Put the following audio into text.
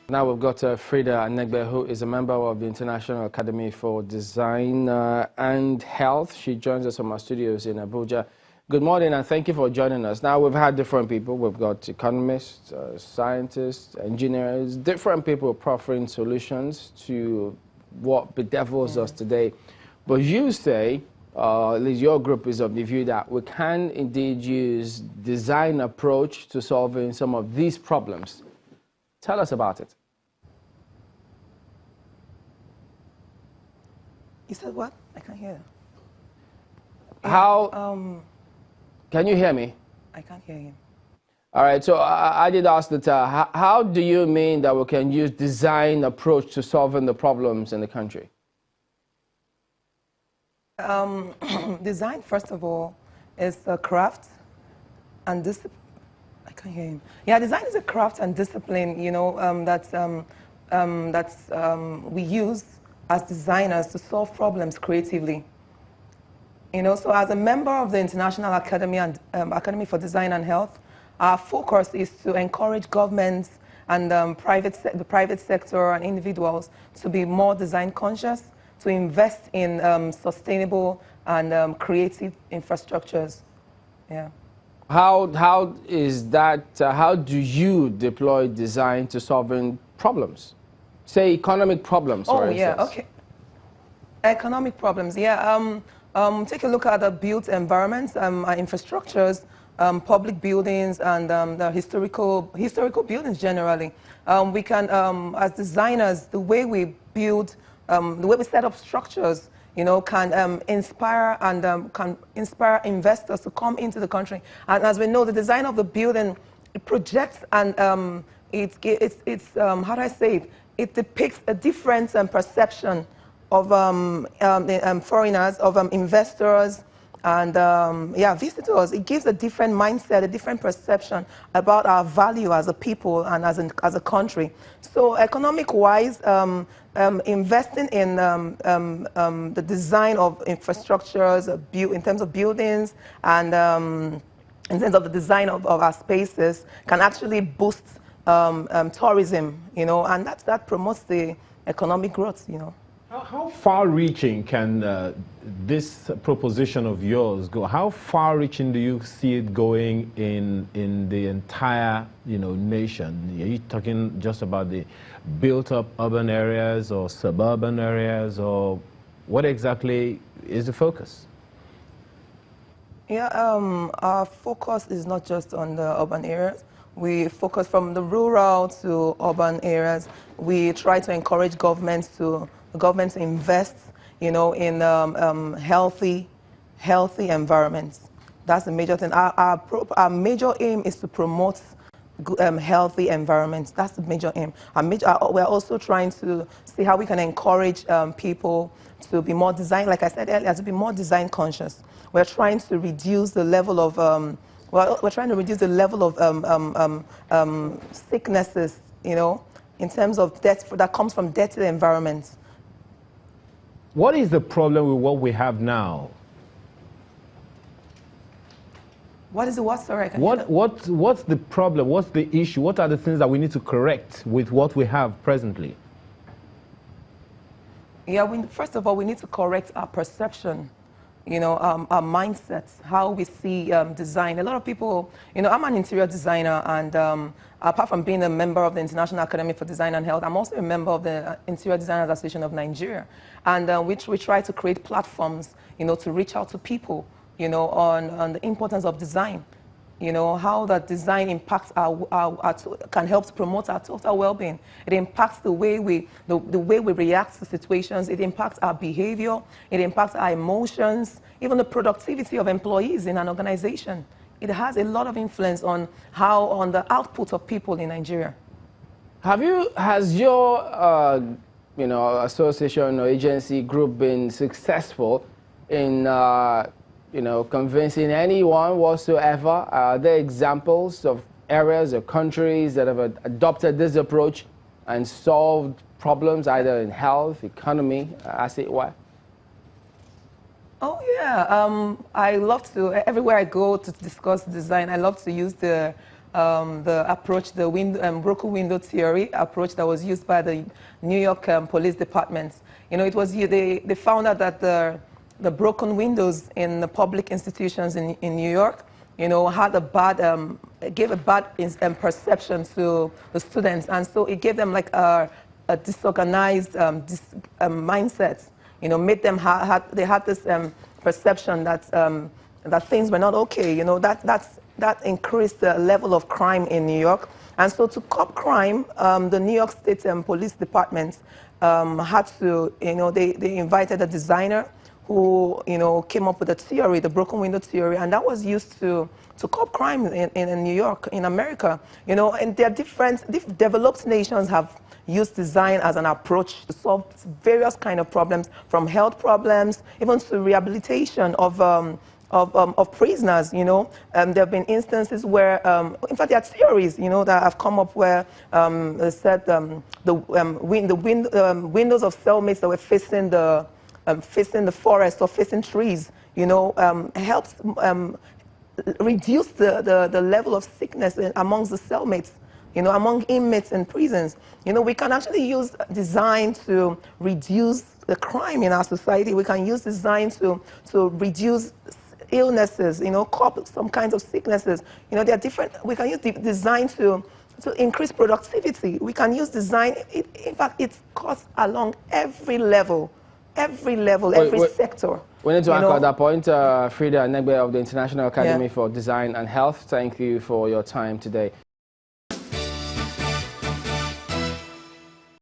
Now we've got Frida Anegbe, who is a member of the International Academy for Design and Health. She joins us from our studios in Abuja. Good morning and thank you for joining us. Now we've had different people. We've got economists, scientists, engineers, different people proffering solutions to what bedevils us today. But you say, at least your group is of the view that we can indeed use design approach to solving some of these problems. Tell us about it. You said what? I can't hear. How? Can you hear me? I can't hear you. All right. So I did ask that. How do you mean that we can use design approach to solving the problems in the country? Design, first of all, is a craft and discipline. I can't hear him. Yeah, design is a craft and discipline, you know, we use as designers to solve problems creatively. You know, so as a member of the International Academy and Academy for Design and Health, our focus is to encourage governments and the private sector and individuals to be more design conscious, to invest in sustainable and creative infrastructures. Yeah. How is that? How do you deploy design to solving problems? Say economic problems, for instance. Yeah, okay. Economic problems, yeah. Take a look at the built environments, our infrastructures, public buildings, and the historical buildings generally. We can, as designers, the way we build, the way we set up structures, you know, can inspire and can inspire investors to come into the country. And as we know, the design of the building, it projects and it's how do I say it? It depicts a different perception of foreigners, of investors, and yeah, visitors. It gives a different mindset, a different perception about our value as a people and as a country. So economic-wise, investing in the design of infrastructures, in terms of buildings, and in terms of the design of our spaces, can actually boost tourism, you know, and that promotes the economic growth, you know. How far-reaching can this proposition of yours go? How far-reaching do you see it going in the entire, you know, nation? Are you talking just about the built-up urban areas or suburban areas, or what exactly is the focus? Yeah, our focus is not just on the urban areas. We focus from the rural to urban areas. We try to encourage governments to invest, you know, in healthy environments. That's the major thing. Our major aim is to promote healthy environments. That's the major aim. We're also trying to see how we can encourage people to be more design, like I said earlier, to be more design conscious. We're trying to reduce the level of we're trying to reduce the level of sicknesses, you know, in terms of death that comes from dirty environments. What is the problem with what we have now? What is the what? Sorry, what's the problem? What's the issue? What are the things that we need to correct with what we have presently? Yeah, first of all, we need to correct our perception, you know, our mindsets, how we see design. A lot of people, you know, I'm an interior designer, and apart from being a member of the International Academy for Design and Health, I'm also a member of the Interior Designers Association of Nigeria, and we try to create platforms, you know, to reach out to people, you know, on the importance of design. You know, how that design impacts can help to promote our total well-being. It impacts the way we react to situations. It impacts our behavior. It impacts our emotions, even the productivity of employees in an organization. It has a lot of influence on the output of people in Nigeria. Has your, you know, association or agency group been successful in you know, convincing anyone whatsoever? Are there examples of areas or countries that have adopted this approach and solved problems either in health, economy, as it were? Oh yeah, I love to, everywhere I go to discuss design, I love to use the the approach, the broken window theory approach that was used by the New York police departments. You know, it was they found out that the broken windows in the public institutions in New York, you know, had a bad, gave a bad perception to the students, and so it gave them like a disorganized mindset. You know, made them they had this perception that that things were not okay. You know, that increased the level of crime in New York, and so to curb crime, the New York State Police Department had to, you know, they invited a designer who, you know, came up with a theory, the broken window theory, and that was used to curb crime in New York, in America. You know, and there are different developed nations have used design as an approach to solve various kind of problems, from health problems, even to rehabilitation of prisoners. You know, there have been instances where, in fact, there are theories, you know, that have come up where they said the windows of cellmates that were facing the forest or facing trees, you know, helps reduce the level of sickness amongst the cellmates, you know, among inmates in prisons. You know, we can actually use design to reduce the crime in our society. We can use design to reduce illnesses, you know, curb some kinds of sicknesses. You know, there are different, we can use design to increase productivity. We can use design, in fact, it's cuts along every level, every sector. We need to anchor that point. Frida Anegbe of the International Academy for Design and Health, thank you for your time today.